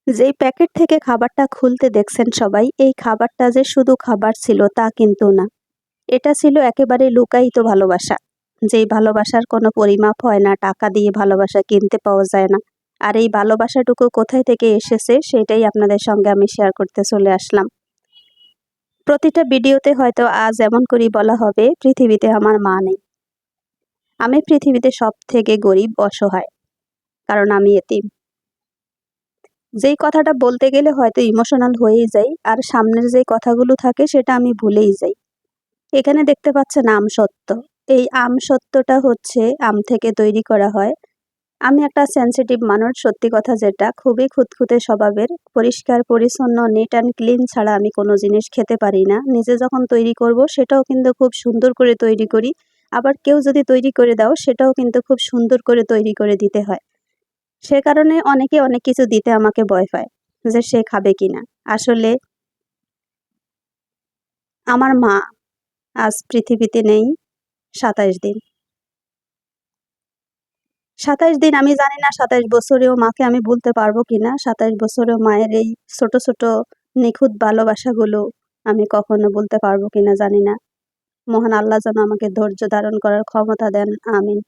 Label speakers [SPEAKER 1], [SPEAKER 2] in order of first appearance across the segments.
[SPEAKER 1] যেই প্যাকেট থেকে খাবারটা খুলতে দেখছেন সবাই, এই খাবারটা যে শুধু খাবার ছিল তা কিন্তু না। এটা ছিল একেবারে লুকায়িত ভালোবাসা। যেই ভালোবাসার কোনো পরিমাপ হয় না, টাকা দিয়ে ভালোবাসা কিনতে পাওয়া যায় না। আর এই ভালোবাসাটুকু কোথায় থেকে এসেছে সেটাই আপনাদের সঙ্গে আমি শেয়ার করতে চলে আসলাম। প্রতিটা ভিডিওতে হয়তো আজ এমন করেই বলা হবে, পৃথিবীতে আমার মা নেই। আমি পৃথিবীতে সবথেকে গরিব, অসহায়। কারণ আমি এতিম। যেই কথাটা বলতে গেলে হয়তো ইমোশনাল হয়েই যাই, আর সামনের যে কথাগুলো থাকে সেটা আমি ভুলেই যাই। এখানে দেখতে পাচ্ছেন আমসত্ত্ব। এই আমসত্ত্বটা হচ্ছে আম থেকে তৈরি করা হয়। আমি একটা সেনসিটিভ মানুষ, সত্যি কথা যেটা, খুবই খুঁতখুঁতে স্বভাবের। পরিষ্কার পরিচ্ছন্ন নিট অ্যান্ড ক্লিন ছাড়া আমি কোনো জিনিস খেতে পারি না। নিজে যখন তৈরি করব সেটাও কিন্তু খুব সুন্দর করে তৈরি করি। আবার কেউ যদি তৈরি করে দাও সেটাও কিন্তু খুব সুন্দর করে তৈরি করে দিতে হয়। সে কারণে অনেকে অনেক কিছু দিতে আমাকে ভয় পায় যে সে খাবে কিনা। আসলে আমার মা আজ পৃথিবীতে নেই ২৭ দিন। ২৭ দিন, আমি জানি না ২৭ বছরেও মাকে আমি ভুলতে পারবো কিনা। ২৭ বছরেও মায়ের এই ছোট ছোট নিখুঁত ভালোবাসাগুলো আমি কখনো ভুলতে পারবো কিনা জানি না। মহান আল্লাহ যেন আমাকে ধৈর্য ধারণ করার ক্ষমতা দেন, আমিন।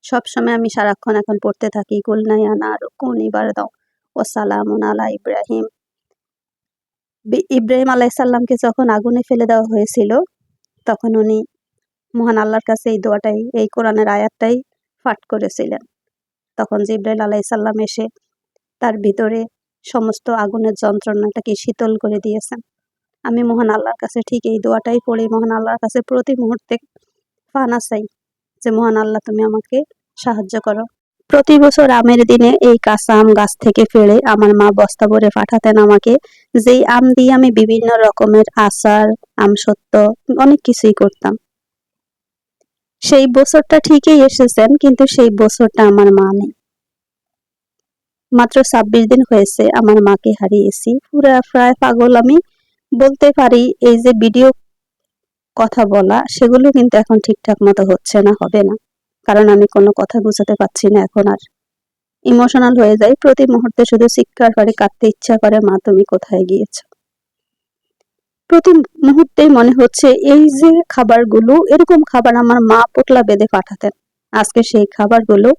[SPEAKER 1] সবসময় আমি সারাক্ষণ এখন পড়তে থাকি কুল নাইয়া নারু কুনি বারদাও ও সালামুন আলা ইব্রাহিম। ইব্রাহিম আলাইহিস সালামকে যখন আগুনে ফেলে দেওয়া হয়েছিল, তখন উনি মহান আল্লাহর কাছে এই দোয়াটাই, এই কোরআনের আয়াতটাই পাঠ করেছিলেন। তখন জিবরাইল আলাইহিস সালাম এসে তার ভিতরে সমস্ত আগুনের যন্ত্রণাটাকে শীতল করে দিয়েছেন। আমি মহান আল্লাহর কাছে ঠিক এই দোয়াটাই পড়ি, মহান আল্লাহর কাছে প্রতি মুহূর্তে পানা চাই যে মহান আল্লাহ তুমি আমাকে সাহায্য করো। প্রতি বছর আমের দিনে এই কাঁচা আম গাছ থেকে পেড়ে আমার মা বস্তা ভরে পাঠাতেন আমাকে। যেই আম দিয়ে আমি বিভিন্ন রকমের আচার, আমসত্ত্ব, অনেক কিছুই করতাম। সেই বছরটা ঠিকই এসেছেন, কিন্তু সেই বছরটা আমার মা নেই। মাত্র ২৬ দিন হয়েছে আমার মাকে হারিয়েছি। পুরা প্রায় পাগল আমি বলতে পারি। এই যে ভিডিও কথা বলা, সেগুলো কিন্তু এখন ঠিকঠাক মতো হচ্ছে না, হবে না। কারণ আমি কোনো কথা গুছাতে পারছি না এখন আর। ইমোশনাল হয়ে যাই, প্রতি মুহূর্তে শুধু চিৎকার করে কাঁদতে ইচ্ছা করে, মা তুমি কোথায় গিয়েছো। প্রতি মুহূর্তেই মনে হচ্ছে এই যে খাবারগুলো, এরকম খাবার আমার মা পোটলা বেঁধে পাঠাতেন। আজকে সেই খাবারগুলো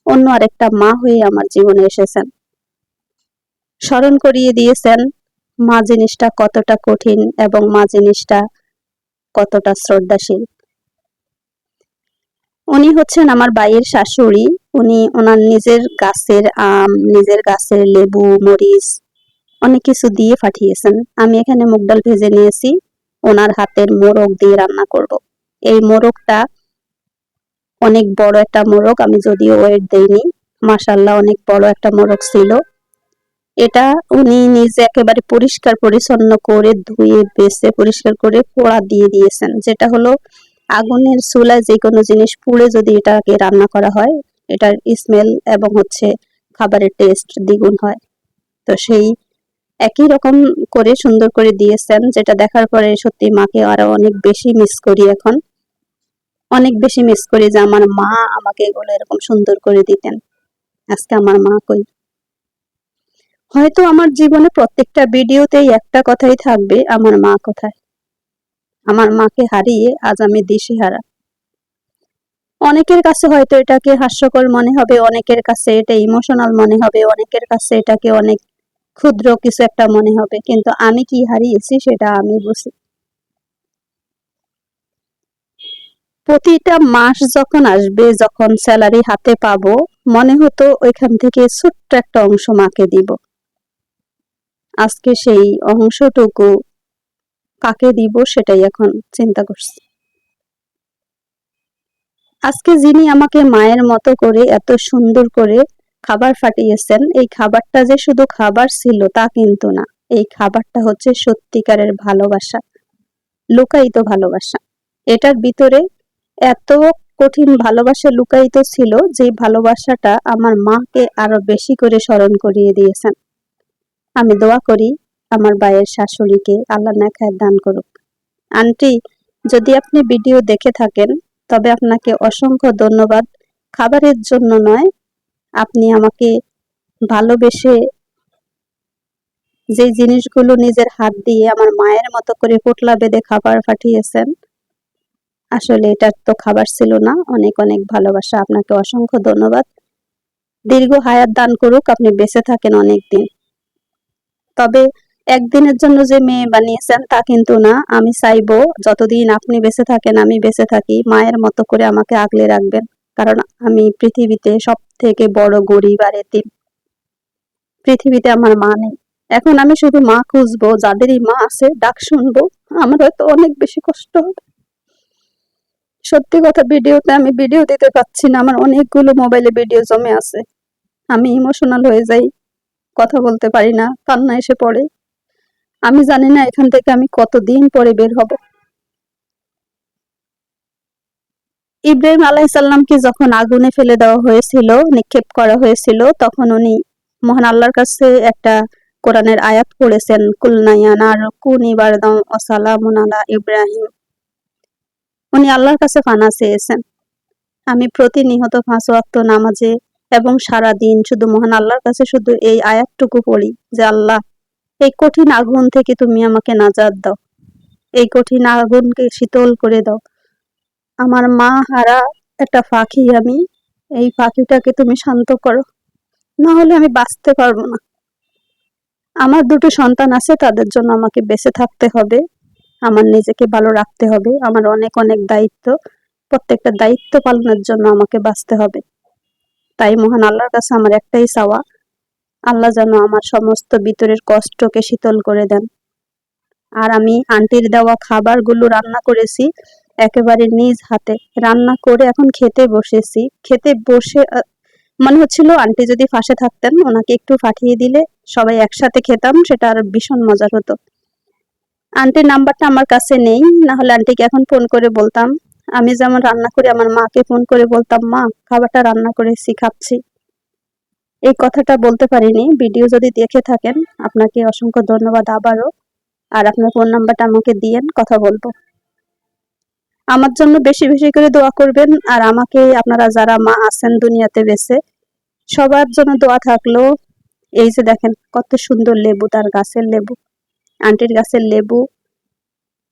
[SPEAKER 1] অন্য আরেকটা মা হয়ে আমার জীবনে এসেছেন, স্মরণ করিয়ে দিয়েছেন মা জিনিসটা কতটা কঠিন এবং মা জিনিসটা কতটা শ্রদ্ধাশীল। উনি হচ্ছেন আমার ভাইয়ের শাশুড়ি। উনি ওনার নিজের গাছের আম, নিজের গাছের লেবু, মরিচ অনেক কিছু দিয়ে পাঠিয়েছেন। আমি এখানে মুগ ডাল ভেজে নিয়েছি, ওনার হাতের মোরগ দিয়ে রান্না করব। এই মোরগটা অনেক বড় একটা মোরগ, আমি যদিও ওয়েট দেইনি। মাশাআল্লাহ অনেক বড় একটা মোরগ ছিল। এটা উনি নিজে একেবারে পরিষ্কার পরিচ্ছন্ন করে ধুয়ে বেছে পরিষ্কার করে পোড়া দিয়ে দিয়েছেন। যেটা হলো আগুনের চুলায় যে কোনো জিনিস পুড়ে যদি এটাকে রান্না করা হয়, এটার স্মেল এবং হচ্ছে খাবারের টেস্ট দ্বিগুণ হয়। তো সেই একই রকম করে সুন্দর করে দিয়েছেন, যেটা দেখার পরে সত্যি মাকে আরো অনেক বেশি মিস করি এখন। অনেক বেশি মিস করি যে আমার মা আমাকে এগুলো এরকম সুন্দর করে দিতেন। আজকে আমার মা কই। হয়তো আমার জীবনে প্রত্যেকটা ভিডিওতেই একটা কথাই থাকবে, আমার মা কোথায়। আমার মাকে হারিয়ে আজ আমি দিশেহারা। অনেকের কাছে হয়তো এটাকে হাস্যকর মনে হবে, অনেকের কাছে এটা ইমোশনাল মনে হবে, অনেকের কাছে এটাকে অনেক ক্ষুদ্র কিছু একটা মনে হবে, কিন্তু আমি কি হারিয়েছি সেটা আমি বুঝি। প্রতিটা মাস যখন আসবে, যখন স্যালারি হাতে পাবো, মনে হতো ওইখান থেকে ছোট্ট একটা অংশ মাকে দিব। আজকে সেই অংশটুকু কাকে দিব সেটাই এখন চিন্তা করছি। আজকে যিনি আমাকে মায়ের মতো করে এত সুন্দর করে খাবার পাঠিয়েছেন, এই খাবারটা যে শুধু খাবার ছিল তা কিন্তু না। এই খাবারটা হচ্ছে সত্যিকারের ভালোবাসা, লুকায়িত ভালোবাসা। এটার ভিতরে এত কঠিন ভালোবাসা লুকায়িত ছিল, যে ভালোবাসাটা আমার মাকে আরো বেশি করে স্মরণ করিয়ে দিয়েছেন। আমি দোয়া করি আমার ভাইয়ের শাশুড়িকে আল্লাহ নেখায়েত দান করুক। আন্টি, যদি আপনি ভিডিও দেখে থাকেন তবে আপনাকে অসংখ্য ধন্যবাদ। খাবারের জন্য নয়, আপনি আমাকে ভালোবেসে যে জিনিসগুলো নিজের হাত দিয়ে আমার মায়ের মতো করে পোটলা বেঁধে খাবার পাঠিয়েছেন, আসলে এটা তো খাবার ছিল না। অনেক অনেক ভালোবাসা, আপনাকে অসংখ্য ধন্যবাদ। দীর্ঘ হায়াত দান করুক, আপনি বেঁচে থাকেন অনেক দিন। তবে একদিনের জন্য যে মেয়ে বানিয়েছেন তা কিন্তু না। আমি চাইবো যতদিন আপনি বেঁচে থাকেন আমি বেঁচে থাকি, মায়ের মতো করে আমাকে আগলে রাখবেন। কারণ আমি পৃথিবীতে সব থেকে বড় গরিব আর এতিম। পৃথিবীতে আমার মা নেই। এখন আমি শুধু মা খুঁজবো, যাদেরই মা আছে ডাক শুনবো। আমার হয়তো অনেক বেশি কষ্ট হবে। সত্যি কথা, ভিডিওতে আমি ভিডিও দিতে পারছি না, আমার অনেকগুলো মোবাইলে ভিডিও জমে আছে। আমি ইমোশনাল হয়ে যাই, কথা বলতে পারি না, কান্না এসে পড়ে। আমি জানি না এখান থেকে আমি কতদিন পরে বের হব। ইব্রাহিম আলাইহিসসালামকে যখন আগুনে ফেলে দেওয়া হয়েছিল, নিক্ষেপ করা হয়েছিল, তখন উনি মহান আল্লাহর কাছে একটা কোরআনের আয়াত পড়েছেন, কুলনা ইয়া নারু কুনি বারদান ওয়া সালামুন আলা ইব্রাহিম। উনি আল্লাহর কাছে পানা চেয়েছেন। আমি প্রতিনিয়ত 5 ওয়াক্ত নামাজে এবং সারা দিন শুধু মহান আল্লাহর কাছে শুধু এই আয়াতটুকু পড়ি যে আল্লাহ, এই কঠিন আগুন থেকে তুমি আমাকে নাজাত দাও, এই কঠিন আগুনকে শীতল করে দাও। আমার মা হারা একটা পাখি আমি, এই পাখিটাকে তুমি শান্ত করো, না হলে আমি বাঁচতে পারবো না। আমার 2টো সন্তান আছে, তাদের জন্য আমাকে বেঁচে থাকতে হবে, আমার নিজেকে ভালো রাখতে হবে, আমার অনেক অনেক দায়িত্ব, প্রত্যেকটা দায়িত্ব পালনের জন্য আমাকে বাঁচতে হবে। তাই মহান আল্লাহর কাছে আমার একটাই চাওয়া, আল্লাহ যেন আমার সমস্ত ভিতরের কষ্টকে শীতল করে দেন। আর আমি আন্টির দেওয়া খাবারগুলো রান্না করেছি একেবারে নিজ হাতে, রান্না করে এখন খেতে বসেছি। খেতে বসে মনে হচ্ছিল আন্টি যদি পাশে থাকতেন, ওনাকে একটু পাঠিয়ে দিলে সবাই একসাথে খেতাম, সেটা আর ভীষণ মজার হতো। আন্টির নাম্বারটা আমার কাছে নেই, না হলে আন্টিকে এখন ফোন করে বলতাম। আমি যেমন রান্না করি আমার মাকে ফোন করে বলতাম, মা খাবারটা রান্না করেছি, খাচ্ছি। এই কথাটা বলতে পারিনি। ভিডিও যদি দেখে থাকেন আপনাকে অসংখ্য ধন্যবাদ আবারও। আর আপনার ফোন নাম্বারটা আমাকে দিয়েন, কথা বলবো। আমার জন্য বেশি বেশি করে দোয়া করবেন। আর আমাকে আপনারা যারা মা আছেন দুনিয়াতে বেঁচে, সবার জন্য দোয়া থাকলো। এই যে দেখেন কত সুন্দর লেবু, তার গাছের লেবু, আন্টির গাছের লেবু,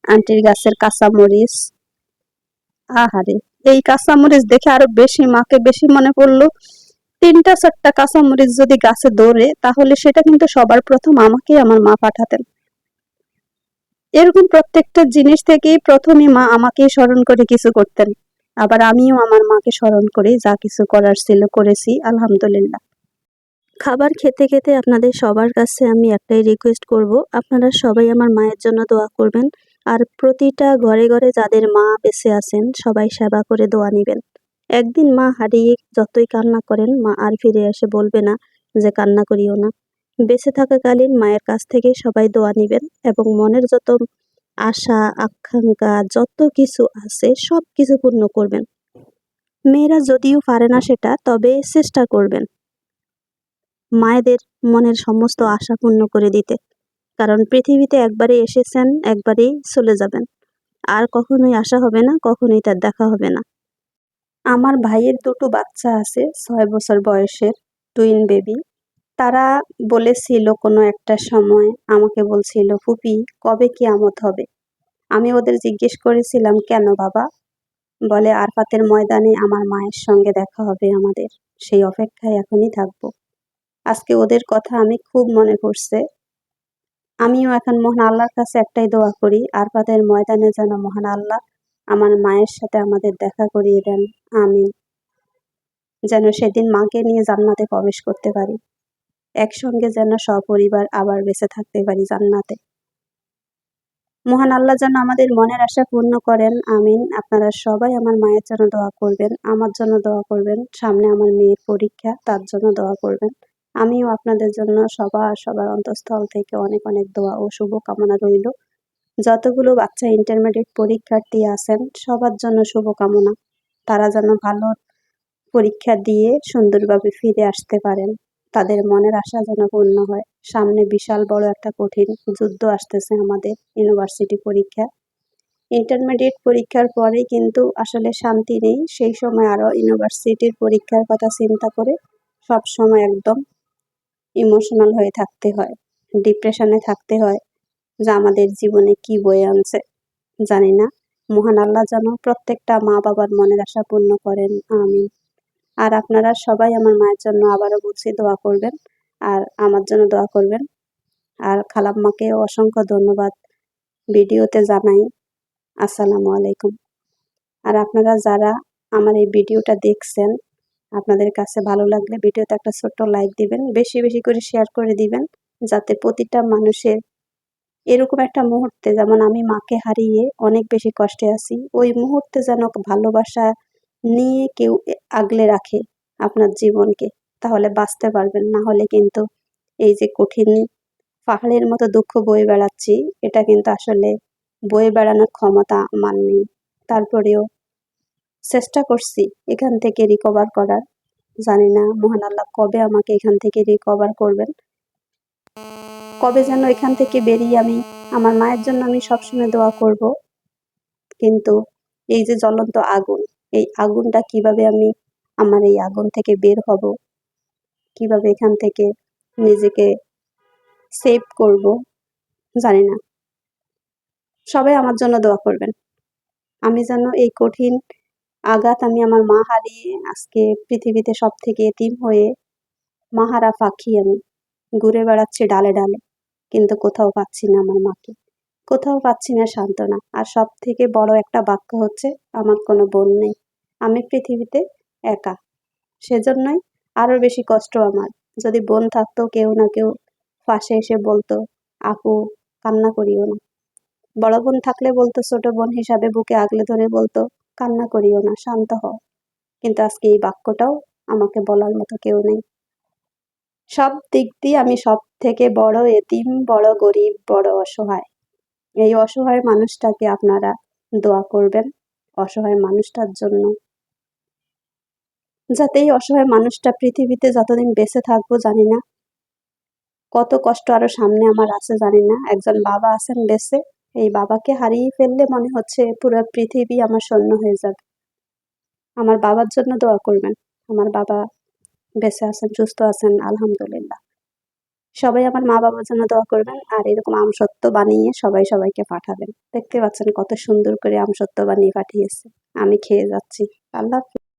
[SPEAKER 1] আন্টির গাছের কাঁচামরিচ। আহারে, এই কাঁচামরিচ দেখে আরো বেশি মাকে বেশি মনে পড়লো। 3টা 4টা কাঁচামরিচ যদি গাছে ধরে, তাহলে সেটা কিন্তু সবার প্রথম আমাকেই আমার মা পাঠাতেন। এরকম প্রত্যেকটা জিনিস থেকেই প্রথমে মা আমাকেই স্মরণ করে কিছু করতেন। আবার আমিও আমার মাকে স্মরণ করে যা কিছু করার ছিল করেছি, আলহামদুলিল্লাহ। খাবার খেতে খেতে আপনাদের সবার কাছে আমি একটাই রিকোয়েস্ট করব, আপনারা সবাই আমার মায়ের জন্য দোয়া করবেন। আর প্রতিটা ঘরে ঘরে যাদের মা বেঁচে আছেন সবাই সেবা করে দোয়া নিবেন। একদিন মা হারিয়ে যতই কান্না করেন, মা আর ফিরে এসে বলবে না যে কান্না করিও না। বেঁচে থাকাকালীন মায়ের কাছ থেকে সবাই দোয়া নিবেন এবং মনের যত আশা আকাঙ্ক্ষা যত কিছু আছে সব কিছু পূর্ণ করবেন। মেয়েরা যদিও পারে না সেটা, তবে চেষ্টা করবেন মায়েদের মনের সমস্ত আশা পূর্ণ করে দিতে। কারণ পৃথিবীতে একবারই এসেছেন, একবারই চলে যাবেন, আর কখনোই আসা হবে না, কখনোই তার দেখা হবে না। আমার ভাইয়ের 2টো বাচ্চা আছে, 6 বছর বয়সের টুইন বেবি। তারা বলেছিল কোনো একটা সময়, আমাকে বলছিল, ফুপি কবে কিয়ামত হবে। আমি ওদের জিজ্ঞেস করেছিলাম, কেন বাবা? বলে আরফাতের ময়দানে আমার মায়ের সঙ্গে দেখা হবে আমাদের, সেই অপেক্ষায় এখনই থাকবো। আজকে ওদের কথা আমি খুব মনে পড়ছে। আমিও এখন মহান আল্লাহর কাছে একটাই দোয়া করি, আরফাতের ময়দানে যেন মহান আল্লাহ আমার মায়ের সাথে আমাদের দেখা করিয়ে দেন, আমিন। যেন সেদিন মাকে নিয়ে জান্নাতে প্রবেশ করতে পারি, একসঙ্গে যেন সপরিবার আবার বেঁচে থাকতে পারি জান্নাতে। মহান আল্লাহ যেন আমাদের মনের আশা পূর্ণ করেন, আমিন। আপনারা সবাই আমার মায়ের জন্য দোয়া করবেন, আমার জন্য দোয়া করবেন। সামনে আমার মেয়ের পরীক্ষা, তার জন্য দোয়া করবেন। আমিও আপনাদের জন্য সবার অন্তঃস্থল থেকে অনেক অনেক দোয়া ও শুভকামনা রইল। যতগুলো বাচ্চা ইন্টারমিডিয়েট পরীক্ষার্থী আছেন সবার জন্য শুভকামনা, তারা যেন ভালো পরীক্ষা দিয়ে সুন্দরভাবে ফিরে আসতে পারেন, তাদের মনের আশা যেন পূর্ণ হয়। সামনে বিশাল বড় একটা কঠিন যুদ্ধ আসতেছে, আমাদের ইউনিভার্সিটি পরীক্ষা। ইন্টারমিডিয়েট পরীক্ষার পরেই কিন্তু আসলে শান্তি নেই, সেই সময় আরো ইউনিভার্সিটির পরীক্ষার কথা চিন্তা করে সব সময় একদম ইমোশনাল হয়ে থাকতে হয়। ডিপ্রেশনে থাকতে হয় যা আমাদের জীবনে কি বয়ে আনছে জানি না। মহান আল্লাহ যেন প্রত্যেকটা মা বাবার মনের আশা পূর্ণ করেন, আমিন। আর আপনারা সবাই আমার মায়ের জন্য আবারও বলছি দোয়া করবেন, আর আমার জন্য দোয়া করবেন। আর খালাম্মাকেও অসংখ্য ধন্যবাদ ভিডিওতে জানাই আসসালামু আলাইকুম। আর আপনারা যারা আমার এই ভিডিওটা দেখছেন, আপনাদের কাছে ভালো লাগলে ভিডিওতে একটা ছোট্ট লাইক দিবেন, বেশি বেশি করে শেয়ার করে দিবেন, যাতে প্রতিটা মানুষের এরকম একটা মুহূর্তে, যেমন আমি মাকে হারিয়ে অনেক বেশি কষ্টে আছি, ওই মুহূর্তে যেন ভালোবাসা নিয়ে কেউ আগলে রাখে আপনার জীবনকে, তাহলে বাঁচতে পারবেন। না হলে কিন্তু এই যে কঠিন পাহাড়ের মতো দুঃখ বয়ে বেড়াচ্ছি, এটা কিন্তু আসলে বয়ে বেড়ানোর ক্ষমতা আমার নেই। তারপরেও চেষ্টা করছি এখান থেকে রিকভার করার। জানি না মহান আল্লাহ কবে আমাকে এখান থেকে রিকভার করবেন, কবে যেন এখান থেকে বেরিয়ে আমি আমার মায়ের জন্য আমি সবসময় দোয়া করব। কিন্তু এই যে জ্বলন্ত আগুন, এই আগুনটা কিভাবে আমি আমার এই আগুন থেকে বের হব, কিভাবে এখান থেকে নিজেকে সেভ করব জানি না। সবাই আমার জন্য দোয়া করবেন, আমি যেন এই কঠিন আঘাত, আমি আমার মা হারিয়ে আজকে পৃথিবীতে সব থেকে এতিম হয়ে মাহারা পাখি আমি ঘুরে বেড়াচ্ছি ডালে ডালে, কিন্তু কোথাও পাচ্ছি না আমার মাকে, কোথাও পাচ্ছি না সান্ত্বনা। আর সব থেকে বড় একটা বাক্য হচ্ছে আমার কোনো বোন নেই, আমি পৃথিবীতে একা। সেজন্যই আরো বেশি কষ্ট আমার। যদি বোন থাকতো, কেউ না কেউ পাশে এসে বলতো আপু কান্না করিও না, বড় বোন থাকলে বলতো ছোট বোন হিসাবে বুকে আগলে ধরে বলতো কান্না করিও না, শান্ত হও। কিন্তু আজকে এই বাক্যটাও আমাকে বলার মতো কেউ নেই। সব দিক দিয়ে আমি সব থেকে বড় এতিম, বড় গরিব, বড় অসহায়। এই অসহায় মানুষটাকে আপনারা দোয়া করবেন, অসহায় মানুষটার জন্য, যাতে এই অসহায় মানুষটা পৃথিবীতে যতদিন বেঁচে থাকবো জানি না কত কষ্ট আরো সামনে আমার আছে জানি না। একজন বাবা আছেন বেঁচে, এই বাবাকে হারিয়ে ফেললে মনে হচ্ছে পুরো পৃথিবী আমার শূন্য হয়ে যাবে। আমার বাবার জন্য দোয়া করবেন, আমার বাবা বেঁচে আছেন, সুস্থ আছেন আলহামদুলিল্লাহ। সবাই আমার মা বাবার জন্য দোয়া করবেন, আর এরকম আমসত্ত্ব বানিয়ে সবাই সবাইকে পাঠাবেন। দেখতে পাচ্ছেন কত সুন্দর করে আমসত্ত্ব বানিয়ে পাঠিয়েছে, আমি খেয়ে যাচ্ছি। আল্লাহ হাফেজ।